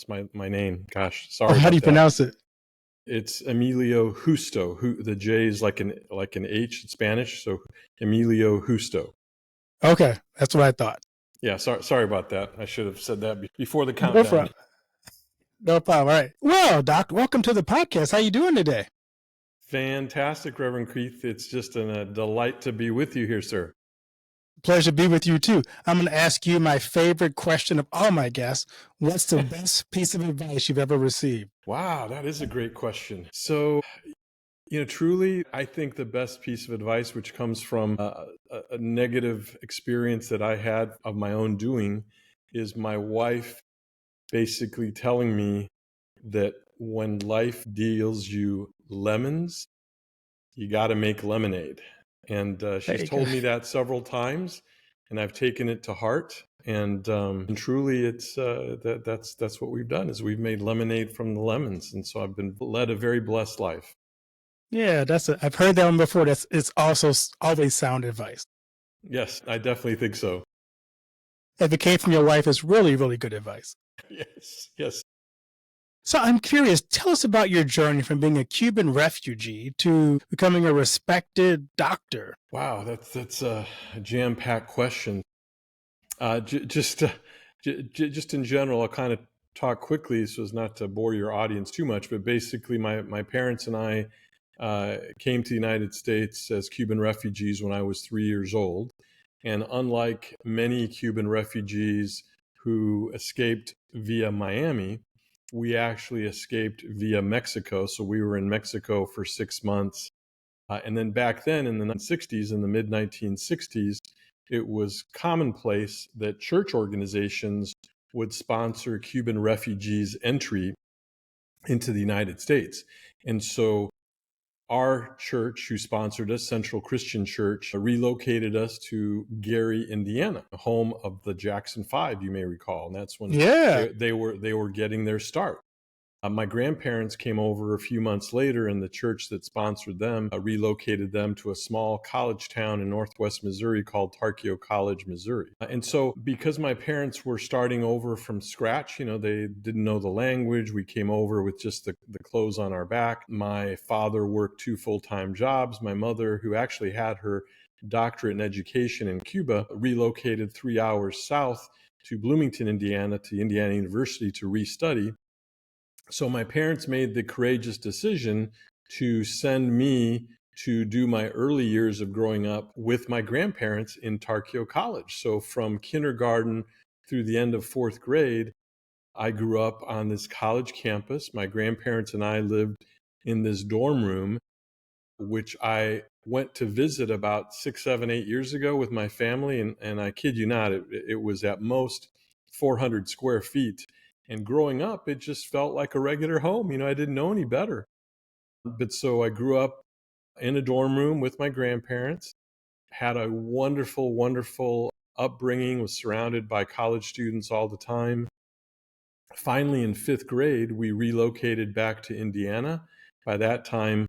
my name. Gosh, Oh, sorry how do about you that. pronounce it? It's Emilio Justo. The J is like an H in Spanish, so Emilio Justo. Okay, that's what I thought. Yeah, sorry about that. I should have said that before the No countdown. problem. No problem. All right. Well, Doc, welcome to the podcast. How you doing today? Fantastic, Reverend Keith. It's just a delight to be with you here, sir. Pleasure to be with you too. I'm going to ask you my favorite question of all my guests. What's the best piece of advice you've ever received? Wow, that is a great question. So, truly, I think the best piece of advice, which comes from a negative experience that I had of my own doing, is my wife basically telling me that when life deals you lemons, you got to make lemonade. And she's told me that several times, and I've taken it to heart. And truly, it's that's what we've done is we've made lemonade from the lemons. And so I've been led a very blessed life. Yeah, I've heard that one before. It's also always sound advice. Yes, I definitely think so. If it came from your wife, it's really, really good advice. Yes. So I'm curious, tell us about your journey from being a Cuban refugee to becoming a respected doctor. Wow, that's a jam-packed question. Just in general, I'll kind of talk quickly so as not to bore your audience too much, but basically my parents and I came to the United States as Cuban refugees when I was 3 years old. And unlike many Cuban refugees who escaped via Miami, we actually escaped via Mexico. So we were in Mexico for 6 months. And then back then in the 1960s, in the mid 1960s, it was commonplace that church organizations would sponsor Cuban refugees' entry into the United States. And so our church, who sponsored us, Central Christian Church, relocated us to Gary, Indiana, home of the Jackson 5, you may recall. And that's when they were getting their start. My grandparents came over a few months later, and the church that sponsored them relocated them to a small college town in northwest Missouri called Tarkio College, Missouri. And so because my parents were starting over from scratch, they didn't know the language. We came over with just the clothes on our back. My father worked 2 full-time jobs. My mother, who actually had her doctorate in education in Cuba, relocated 3 hours south to Bloomington, Indiana, to Indiana University to restudy. So my parents made the courageous decision to send me to do my early years of growing up with my grandparents in Tarkio College. So from kindergarten through the end of 4th grade, I grew up on this college campus. My grandparents and I lived in this dorm room, which I went to visit about 6, 7, 8 years ago with my family. And I kid you not, it was at most 400 square feet. And growing up, it just felt like a regular home. I didn't know any better. But so I grew up in a dorm room with my grandparents, had a wonderful, wonderful upbringing, was surrounded by college students all the time. Finally, in 5th grade, we relocated back to Indiana. By that time,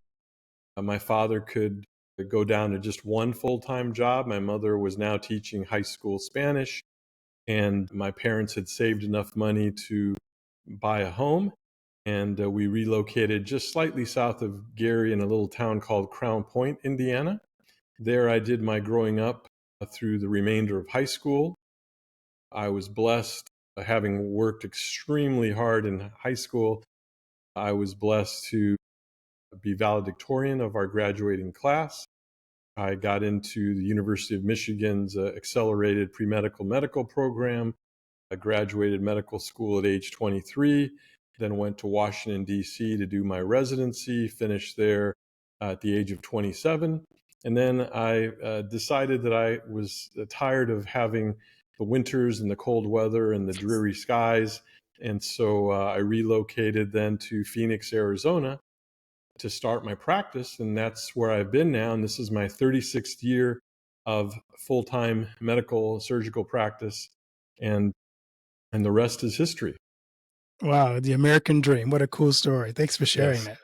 my father could go down to just one full-time job. My mother was now teaching high school Spanish. And my parents had saved enough money to buy a home. And we relocated just slightly south of Gary in a little town called Crown Point, Indiana. There I did my growing up through the remainder of high school. I was blessed, having worked extremely hard in high school. I was blessed to be valedictorian of our graduating class. I got into the University of Michigan's accelerated pre-medical medical program. I graduated medical school at age 23, then went to Washington, D.C. to do my residency, finished there at the age of 27. And then I decided that I was tired of having the winters and the cold weather and the dreary skies. And so I relocated then to Phoenix, Arizona to start my practice. And that's where I've been now. And this is my 36th year of full-time medical surgical practice. And the rest is history. Wow, the American dream. What a cool story. Thanks for sharing that.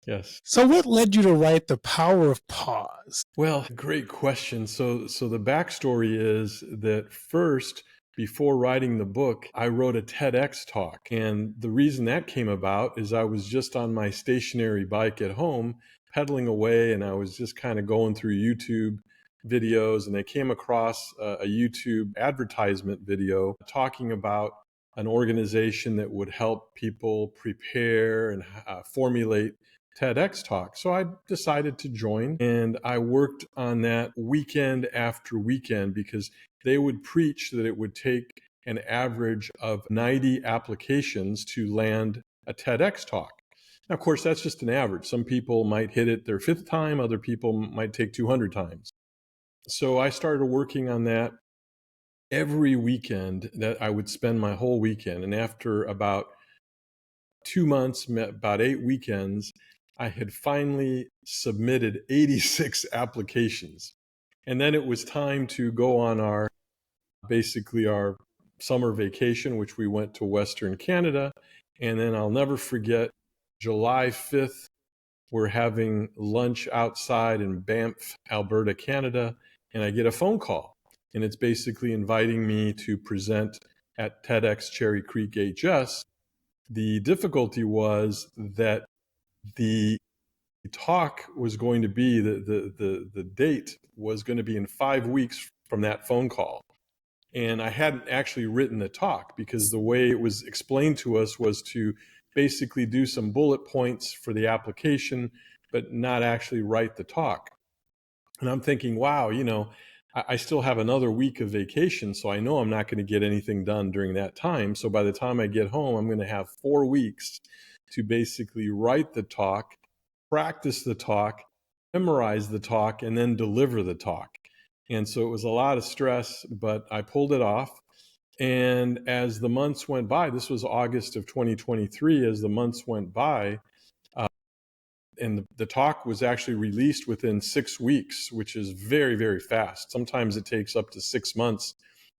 Yes. So what led you to write The Power of Pause? Well, great question. So the backstory is that first, before writing the book, I wrote a TEDx talk. And the reason that came about is I was just on my stationary bike at home, pedaling away, and I was just kind of going through YouTube videos, and I came across a YouTube advertisement video talking about an organization that would help people prepare and formulate TEDx talk. So I decided to join, and I worked on that weekend after weekend because they would preach that it would take an average of 90 applications to land a TEDx talk. Now, of course, that's just an average. Some people might hit it their fifth time, other people might take 200 times. So I started working on that every weekend. That I would spend my whole weekend. And after about 2 months, about 8 weekends, I had finally submitted 86 applications. And then it was time to go on our summer vacation, which we went to Western Canada. And then I'll never forget, July 5th, we're having lunch outside in Banff, Alberta, Canada, and I get a phone call. And it's basically inviting me to present at TEDx Cherry Creek HS. The difficulty was that the talk was going to be, the date was going to be in 5 weeks from that phone call. And I hadn't actually written the talk because the way it was explained to us was to basically do some bullet points for the application, but not actually write the talk. And I'm thinking, wow, I still have another week of vacation, so I know I'm not going to get anything done during that time. So by the time I get home, I'm going to have 4 weeks to basically write the talk, practice the talk, memorize the talk, and then deliver the talk. And so it was a lot of stress, but I pulled it off. And as the months went by, this was August of 2023, as the months went by, and the talk was actually released within 6 weeks, which is very, very fast. Sometimes it takes up to 6 months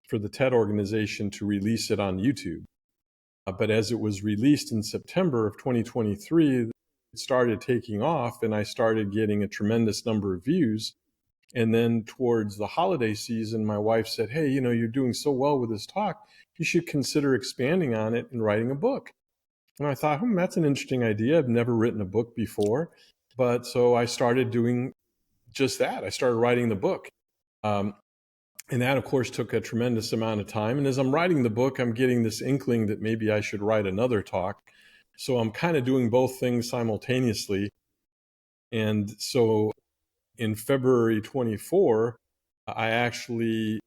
for the TED organization to release it on YouTube. But as it was released in September of 2023, it started taking off, and I started getting a tremendous number of views. And then towards the holiday season, my wife said, hey, you're doing so well with this talk, you should consider expanding on it and writing a book. And I thought, that's an interesting idea. I've never written a book before. But so I started doing just that. I started writing the book. And that, of course, took a tremendous amount of time. And as I'm writing the book, I'm getting this inkling that maybe I should write another talk. So I'm kind of doing both things simultaneously. And so in February 24, I actually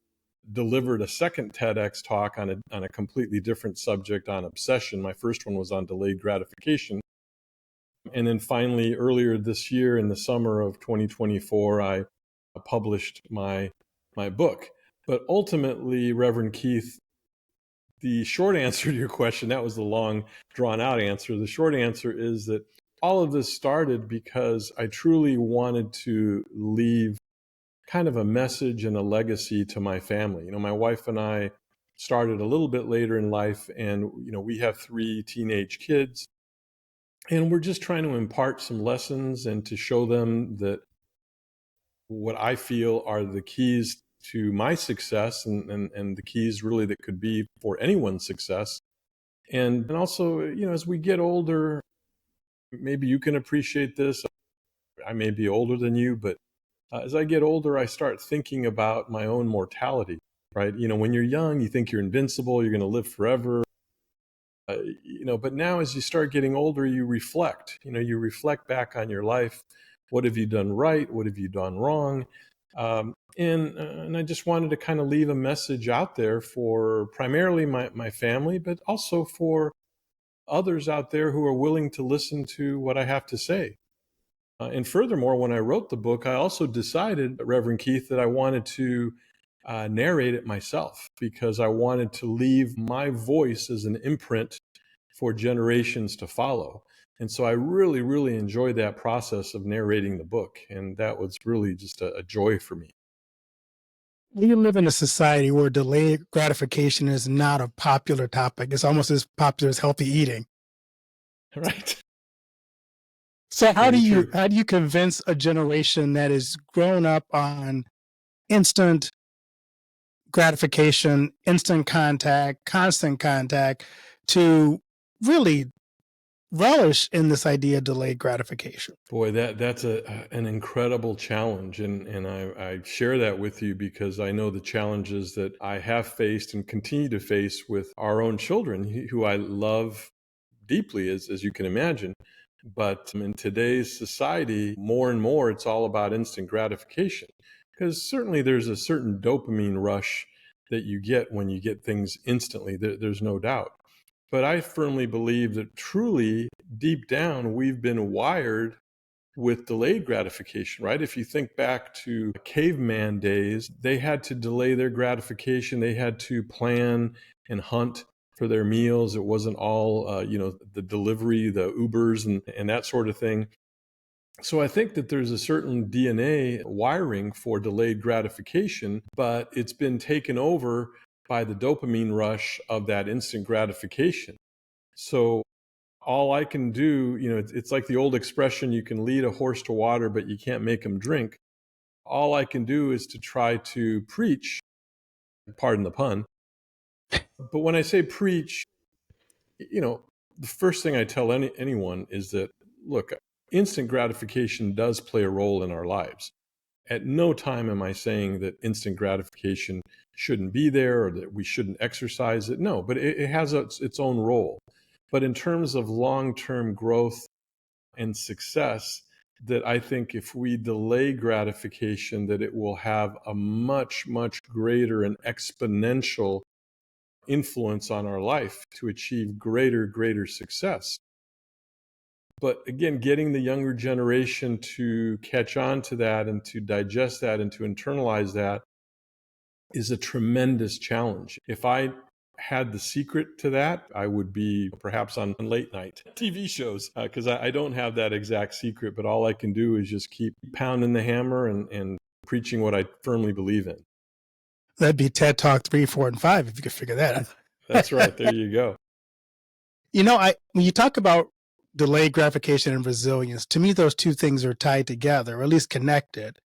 delivered a second TEDx talk on a completely different subject, on obsession. My first one was on delayed gratification. And then finally, earlier this year, in the summer of 2024, I published my book. But ultimately, Reverend Keith, the short answer to your question, that was the long, drawn-out answer. The short answer is that all of this started because I truly wanted to leave kind of a message and a legacy to my family. My wife and I started a little bit later in life, and we have 3 teenage kids, and we're just trying to impart some lessons and to show them that what I feel are the keys to my success, and the keys really that could be for anyone's success. And also, as we get older, maybe you can appreciate this. I may be older than you, but as I get older, I start thinking about my own mortality, right? When you're young, you think you're invincible, you're going to live forever. But now as you start getting older, you reflect. You reflect back on your life. What have you done right? What have you done wrong? And I just wanted to kind of leave a message out there for primarily my family, but also for others out there who are willing to listen to what I have to say. And furthermore, when I wrote the book, I also decided, Reverend Keith, that I wanted to narrate it myself because I wanted to leave my voice as an imprint for generations to follow. And so I really, really enjoyed that process of narrating the book. And that was really just a joy for me. We live in a society where delayed gratification is not a popular topic. It's almost as popular as healthy eating. Right. So how do Very true. you convince a generation that is grown up on instant gratification, instant contact, constant contact, to really relish in this idea of delayed gratification? Boy, that's an incredible challenge, and I share that with you because I know the challenges that I have faced and continue to face with our own children, who I love deeply, as you can imagine. But in today's society, more and more, it's all about instant gratification, because certainly there's a certain dopamine rush that you get when you get things instantly. There's no doubt. But I firmly believe that truly, deep down, we've been wired with delayed gratification, right? If you think back to caveman days, they had to delay their gratification. They had to plan and hunt for their meals. It wasn't all, the delivery, the Ubers and that sort of thing. So I think that there's a certain DNA wiring for delayed gratification, but it's been taken over by the dopamine rush of that instant gratification. So all I can do, it's like the old expression, you can lead a horse to water, but you can't make him drink. All I can do is to try to preach, pardon the pun. But when I say preach, the first thing I tell anyone is that, look, instant gratification does play a role in our lives. At no time am I saying that instant gratification shouldn't be there or that we shouldn't exercise it. No, but it has its own role. But in terms of long-term growth and success, that I think if we delay gratification, that it will have a much, much greater and exponential influence on our life to achieve greater success. But again, getting the younger generation to catch on to that and to digest that and to internalize that is a tremendous challenge. If I had the secret to that, I would be perhaps on late night TV shows because I don't have that exact secret, but all I can do is just keep pounding the hammer and preaching what I firmly believe in. That'd be TED Talk 3, 4, and 5 if you could figure that That's right. There out. you go. When you talk about delayed gratification and resilience, to me, those two things are tied together, or at least connected.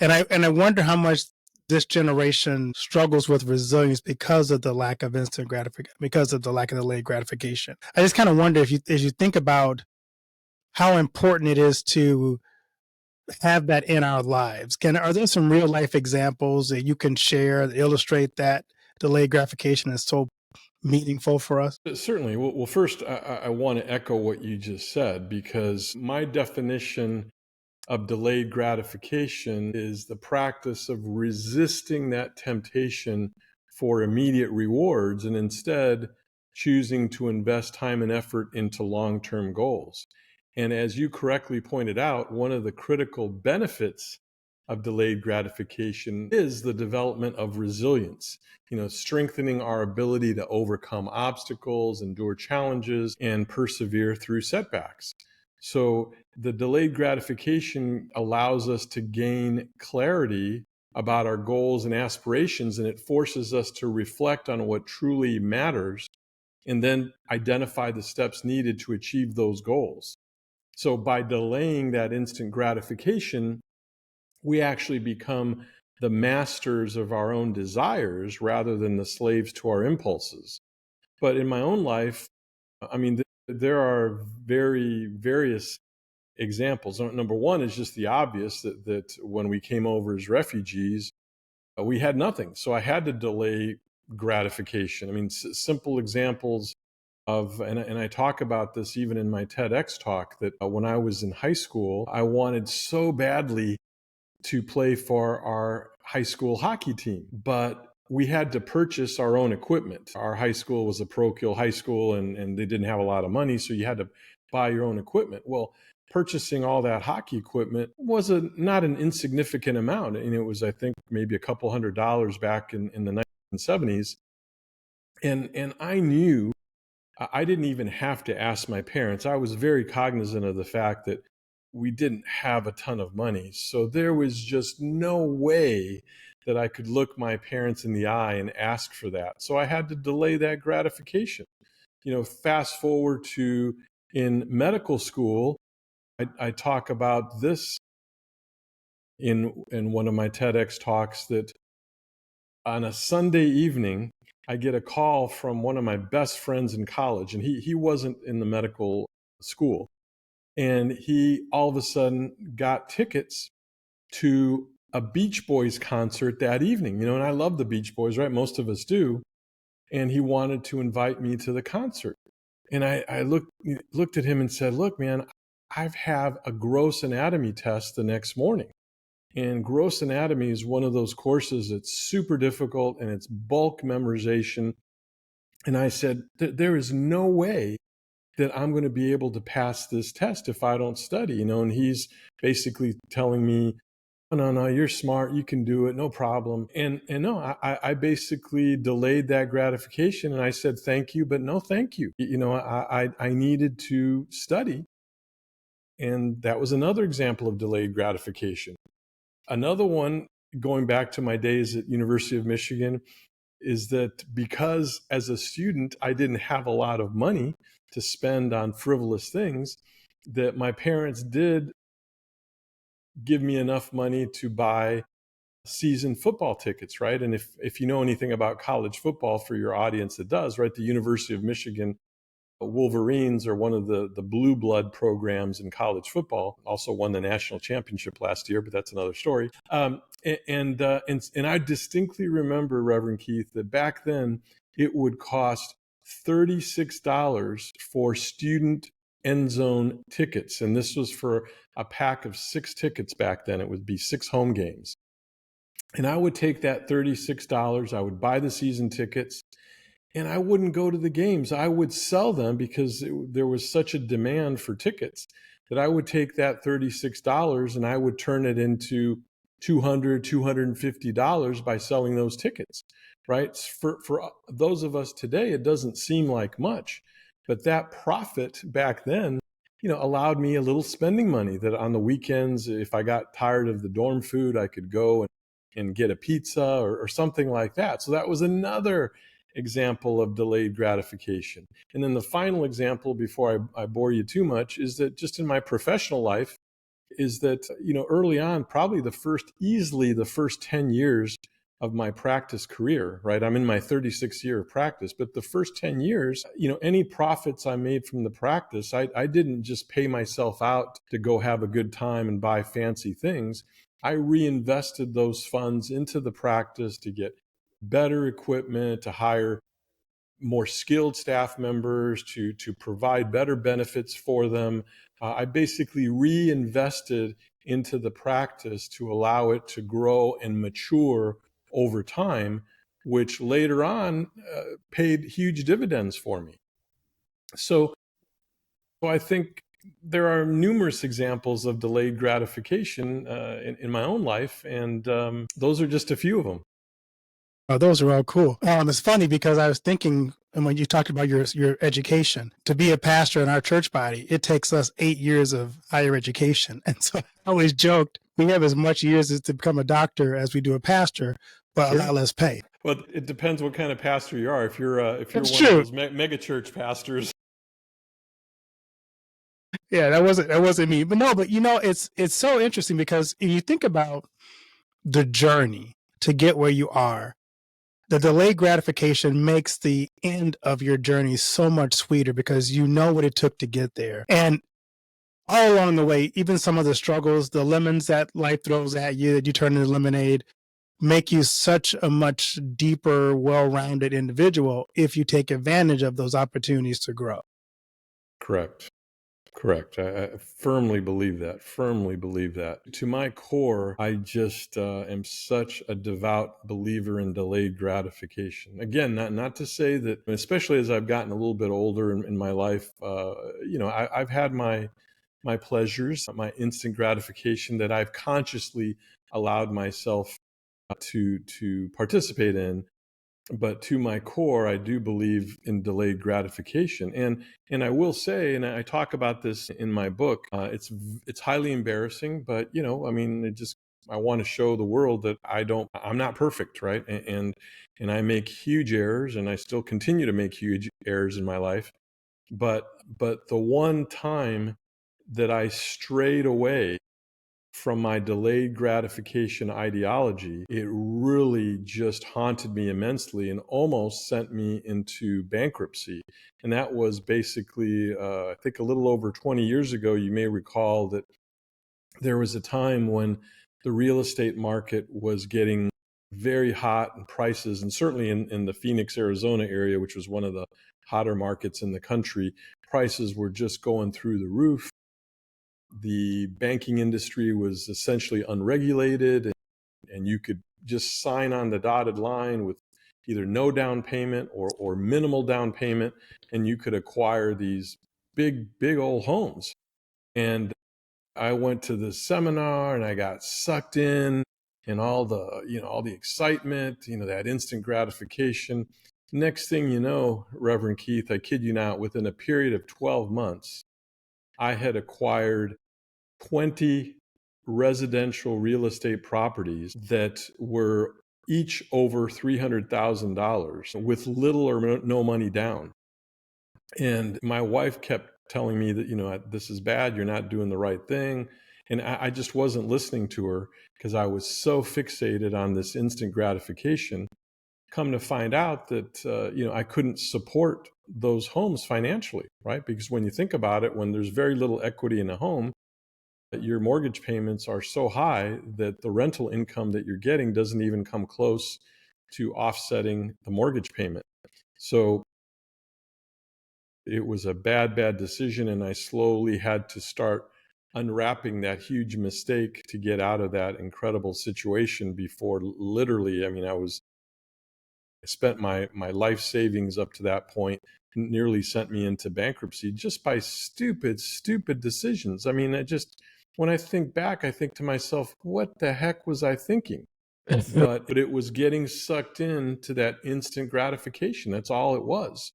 And I wonder how much this generation struggles with resilience because of the lack of instant gratification, because of the lack of delayed gratification. I just kind of wonder if as you think about how important it is to have that in our lives, are there some real life examples that you can share that illustrate that delayed gratification is so meaningful for us? Certainly. Well, first, I want to echo what you just said, because my definition of delayed gratification is the practice of resisting that temptation for immediate rewards and instead choosing to invest time and effort into long-term goals. And as you correctly pointed out, one of the critical benefits of delayed gratification is the development of resilience, strengthening our ability to overcome obstacles, endure challenges, and persevere through setbacks. So the delayed gratification allows us to gain clarity about our goals and aspirations, and it forces us to reflect on what truly matters and then identify the steps needed to achieve those goals. So by delaying that instant gratification, we actually become the masters of our own desires rather than the slaves to our impulses. But in my own life, I mean, there are various examples. Number one is just the obvious that when we came over as refugees, we had nothing. So I had to delay gratification. I mean, simple examples of, and I talk about this even in my TEDx talk, that when I was in high school, I wanted so badly to play for our high school hockey team, but we had to purchase our own equipment. Our high school was a parochial high school and they didn't have a lot of money, so you had to buy your own equipment. Well, purchasing all that hockey equipment was not an insignificant amount. And it was, I think, maybe a couple $100 back in the 1970s. And I knew I didn't even have to ask my parents. I was very cognizant of the fact that we didn't have a ton of money. So there was just no way that I could look my parents in the eye and ask for that. So I had to delay that gratification. Fast forward to in medical school, I talk about this in one of my TEDx talks, that on a Sunday evening, I get a call from one of my best friends in college, and he wasn't in the medical school. And he all of a sudden got tickets to a Beach Boys concert that evening. And I love the Beach Boys, right? Most of us do. And he wanted to invite me to the concert. And I looked at him and said, "Look, man, I have a gross anatomy test the next morning." And gross anatomy is one of those courses that's super difficult and it's bulk memorization. And I said, there is no way that I'm going to be able to pass this test if I don't study, and he's basically telling me, "No, no, you're smart. You can do it. No problem." And no, I basically delayed that gratification, and I said, "Thank you, but no, thank you." I needed to study. And that was another example of delayed gratification. Another one, going back to my days at University of Michigan, is that because as a student, I didn't have a lot of money to spend on frivolous things, that my parents did give me enough money to buy season football tickets, right? And if you know anything about college football, for your audience that does, right, the University of Michigan Wolverines are one of the blue blood programs in college football. Also won the national championship last year, but that's another story. And I distinctly remember, Reverend Keith, that back then it would cost $36 for student end zone tickets, and this was for a pack of 6 tickets back then. It would be 6 home games, and I would take that $36. I would buy the season tickets. And I wouldn't go to the games. I would sell them because there was such a demand for tickets that I would take that $36 and I would turn it into $200, $250 by selling those tickets, right? For those of us today, it doesn't seem like much, but that profit back then, allowed me a little spending money that on the weekends, if I got tired of the dorm food, I could go and get a pizza or something like that. So that was another example of delayed gratification. And then the final example, before I bore you too much, is that just in my professional life, is that, early on, probably easily the first 10 years of my practice career, right? I'm in my 36th year of practice, but the first 10 years, any profits I made from the practice, I didn't just pay myself out to go have a good time and buy fancy things. I reinvested those funds into the practice to get better equipment, to hire more skilled staff members, to provide better benefits for them. I basically reinvested into the practice to allow it to grow and mature over time, which later on paid huge dividends for me. So I think there are numerous examples of delayed gratification in my own life, and those are just a few of them. Oh, those are all cool. It's funny because I was thinking, and when you talked about your education, to be a pastor in our church body, it takes us 8 years of higher education. And so I always joked, we have as much years as to become a doctor as we do a pastor, but Sure. a lot less pay. Well, it depends what kind of pastor you are. If you're That's one of true. those mega church pastors, Yeah, that wasn't me. But no, but it's so interesting because if you think about the journey to get where you are, the delayed gratification makes the end of your journey so much sweeter because you know what it took to get there. And all along the way, even some of the struggles, the lemons that life throws at you that you turn into lemonade, make you such a much deeper, well-rounded individual if you take advantage of those opportunities to grow. correct. Correct. I firmly believe that. Firmly believe that. To my core, I just am such a devout believer in delayed gratification. Again, not to say that, especially as I've gotten a little bit older in my life, I've had my pleasures, my instant gratification that I've consciously allowed myself to participate in. But to my core, I do believe in delayed gratification. And I will say, and I talk about this in my book, it's highly embarrassing, but I mean, I want to show the world that I'm not perfect, right? And I make huge errors, and I still continue to make huge errors in my life. But the one time that I strayed away from my delayed gratification ideology, it really just haunted me immensely and almost sent me into bankruptcy. And that was basically, I think, a little over 20 years ago. You may recall that there was a time when the real estate market was getting very hot in prices, and certainly in the Phoenix, Arizona area, which was one of the hotter markets in the country, prices were just going through the roof. The banking industry was essentially unregulated, and you could just sign on the dotted line with either no down payment or minimal down payment, and you could acquire these big old homes. And I went to the seminar and I got sucked in, and all the excitement, that instant gratification. Next thing you know, Reverend Keith, I kid you not, within a period of 12 months, I had acquired 20 residential real estate properties that were each over $300,000 with little or no money down. And my wife kept telling me that, this is bad, you're not doing the right thing. And I just wasn't listening to her because I was so fixated on this instant gratification. Come to find out that, I couldn't support those homes financially, right? Because when you think about it, when there's very little equity in a home, your mortgage payments are so high that the rental income that you're getting doesn't even come close to offsetting the mortgage payment. So it was a bad decision, and I slowly had to start unwrapping that huge mistake to get out of that incredible situation before literally, I spent my life savings up to that point, nearly sent me into bankruptcy just by stupid decisions. When I think back, I think to myself, what the heck was I thinking? But it was getting sucked into that instant gratification. That's all it was.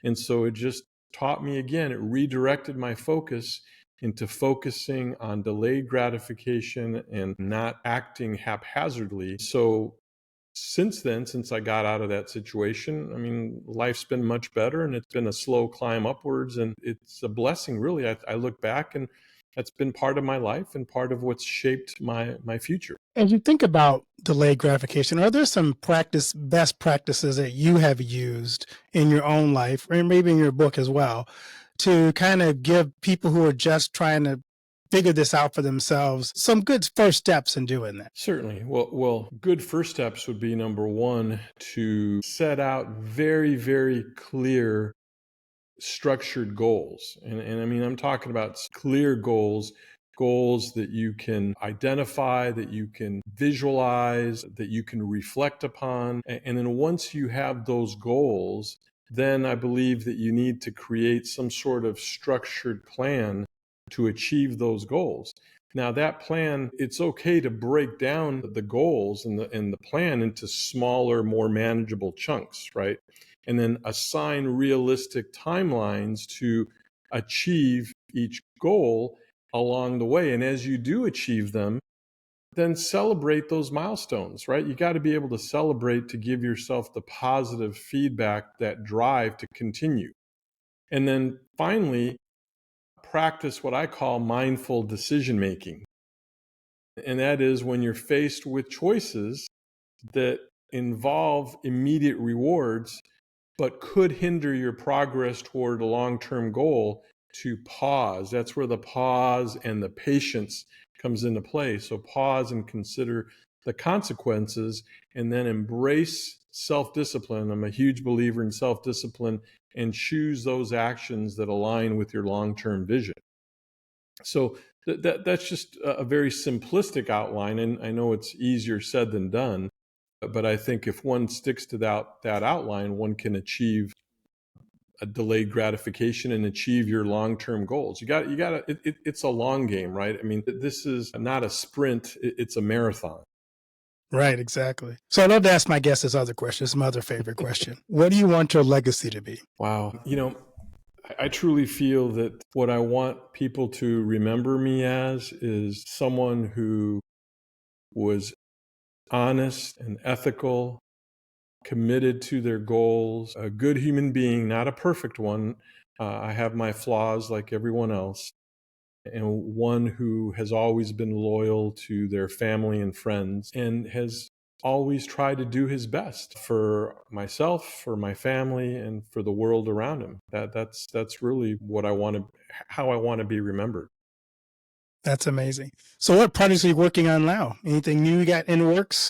And so it just taught me again, it redirected my focus into focusing on delayed gratification and not acting haphazardly. So since then, since I got out of that situation, life's been much better, and it's been a slow climb upwards, and it's a blessing, really. I look back, and that's been part of my life and part of what's shaped my future. As you think about delayed gratification, are there some best practices that you have used in your own life, or maybe in your book as well, to kind of give people who are just trying to figure this out for themselves some good first steps in doing that? Certainly. Well, good first steps would be, number one, to set out very clear structured goals. And I'm talking about clear goals that you can identify, that you can visualize, that you can reflect upon. And then once you have those goals, then I believe that you need to create some sort of structured plan to achieve those goals. Now, that plan, it's okay to break down the goals and the plan into smaller, more manageable chunks, right? And then assign realistic timelines to achieve each goal along the way. And as you do achieve them, then celebrate those milestones, right? You got to be able to celebrate to give yourself the positive feedback, that drive to continue. And then finally, practice what I call mindful decision making. And that is when you're faced with choices that involve immediate rewards, but could hinder your progress toward a long-term goal, to pause. That's where the pause and the patience comes into play. So pause and consider the consequences, and then embrace self-discipline. I'm a huge believer in self-discipline, and choose those actions that align with your long-term vision. So that's just a very simplistic outline, and I know it's easier said than done. But I think if one sticks to that outline, one can achieve a delayed gratification and achieve your long-term goals. It's a long game, right? This is not a sprint, it's a marathon. Right, exactly. So I'd love to ask my guests this other question. It's my other favorite question. What do you want your legacy to be? Wow. I truly feel that what I want people to remember me as is someone who was honest and ethical, committed to their goals, a good human being, not a perfect one. I have my flaws like everyone else. and one who has always been loyal to their family and friends and has always tried to do his best for myself, for my family, and for the world around him. That's really what I want to, how I want to be remembered. That's amazing. So, what projects are you working on now? Anything new you got in the works?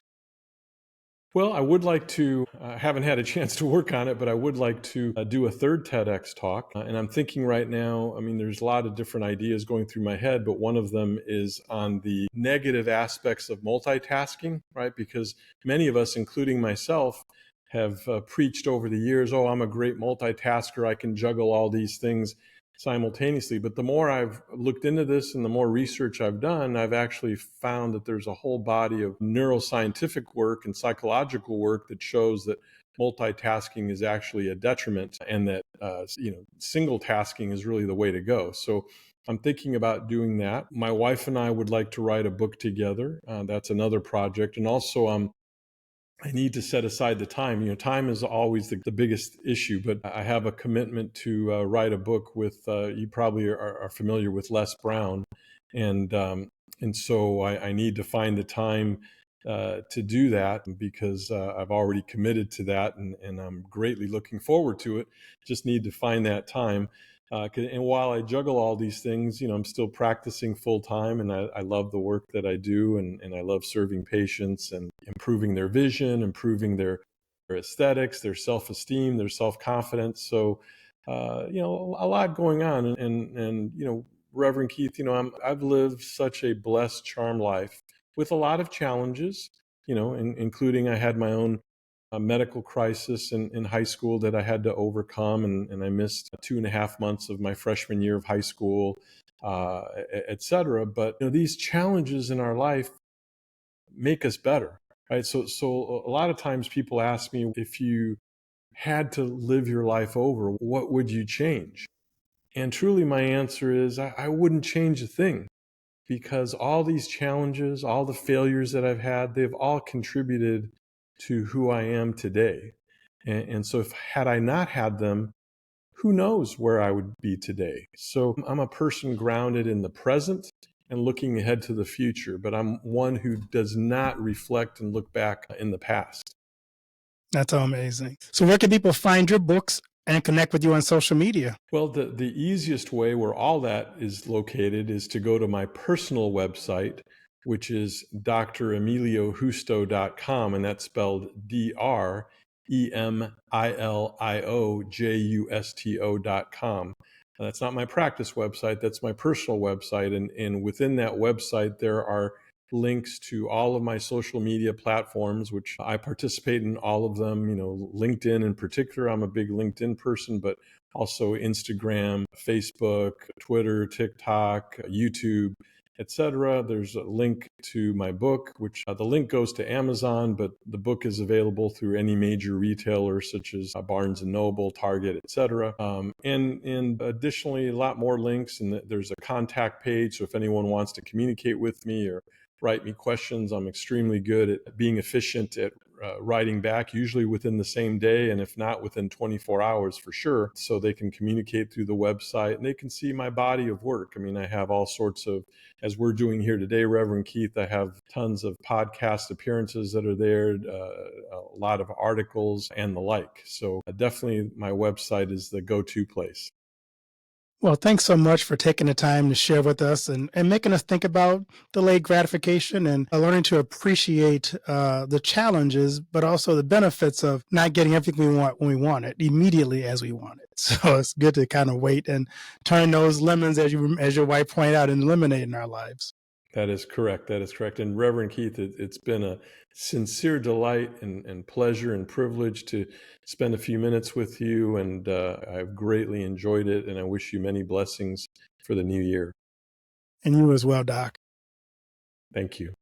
Well, I would like to, haven't had a chance to work on it, but I would like to do a third TEDx talk. And I'm thinking right now, I mean, there's a lot of different ideas going through my head, but one of them is on the negative aspects of multitasking, right? Because many of us, including myself, have preached over the years, oh, I'm a great multitasker. I can juggle all these things simultaneously. But the more I've looked into this and the more research I've done, I've actually found that there's a whole body of neuroscientific work and psychological work that shows that multitasking is actually a detriment, and that single tasking is really the way to go. So I'm thinking about doing that. My wife and I would like to write a book together. That's another project. And also I need to set aside the time. Time is always the biggest issue, but I have a commitment to write a book with, you probably are familiar with Les Brown. And so I need to find the time to do that, because I've already committed to that, and I'm greatly looking forward to it. Just need to find that time. And while I juggle all these things, I'm still practicing full time, and I love the work that I do, and I love serving patients and improving their vision, improving their aesthetics, their self-esteem, their self-confidence. So, a lot going on. And Reverend Keith, I've lived such a blessed, charmed life with a lot of challenges, including I had my own a medical crisis in high school that I had to overcome, and I missed 2.5 months of my freshman year of high school, et cetera. But these challenges in our life make us better, right? So a lot of times people ask me, if you had to live your life over, what would you change? And truly, my answer is I wouldn't change a thing, because all these challenges, all the failures that I've had, they've all contributed to who I am today. And so if had I not had them, who knows where I would be today. So I'm a person grounded in the present and looking ahead to the future, but I'm one who does not reflect and look back in the past. That's amazing. So, where can people find your books and connect with you on social media? Well, the easiest way, where all that is located, is to go to my personal website, which is dremiliojusto.com, and that's spelled DREMILIOJUSTO.com. That's not my practice website, that's my personal website. And within that website, there are links to all of my social media platforms, which I participate in all of them. LinkedIn in particular, I'm a big LinkedIn person, but also Instagram, Facebook, Twitter, TikTok, YouTube, etc. There's a link to my book, which the link goes to Amazon, but the book is available through any major retailer such as Barnes and Noble, Target, etc. And additionally, a lot more links, and there's a contact page. So if anyone wants to communicate with me or write me questions, I'm extremely good at being efficient at writing back, usually within the same day, and if not, within 24 hours for sure. So they can communicate through the website, and they can see my body of work. I mean, I have all sorts of, as we're doing here today, Reverend Keith, I have tons of podcast appearances that are there, a lot of articles and the like. So definitely my website is the go-to place. Well, thanks so much for taking the time to share with us and making us think about delayed gratification and learning to appreciate the challenges, but also the benefits of not getting everything we want when we want it immediately as we want it. So it's good to kind of wait and turn those lemons, as your wife pointed out, and eliminate in our lives. That is correct. That is correct. And Reverend Keith, it's been a sincere delight and pleasure and privilege to spend a few minutes with you. And I've greatly enjoyed it. And I wish you many blessings for the new year. And you as well, Doc. Thank you.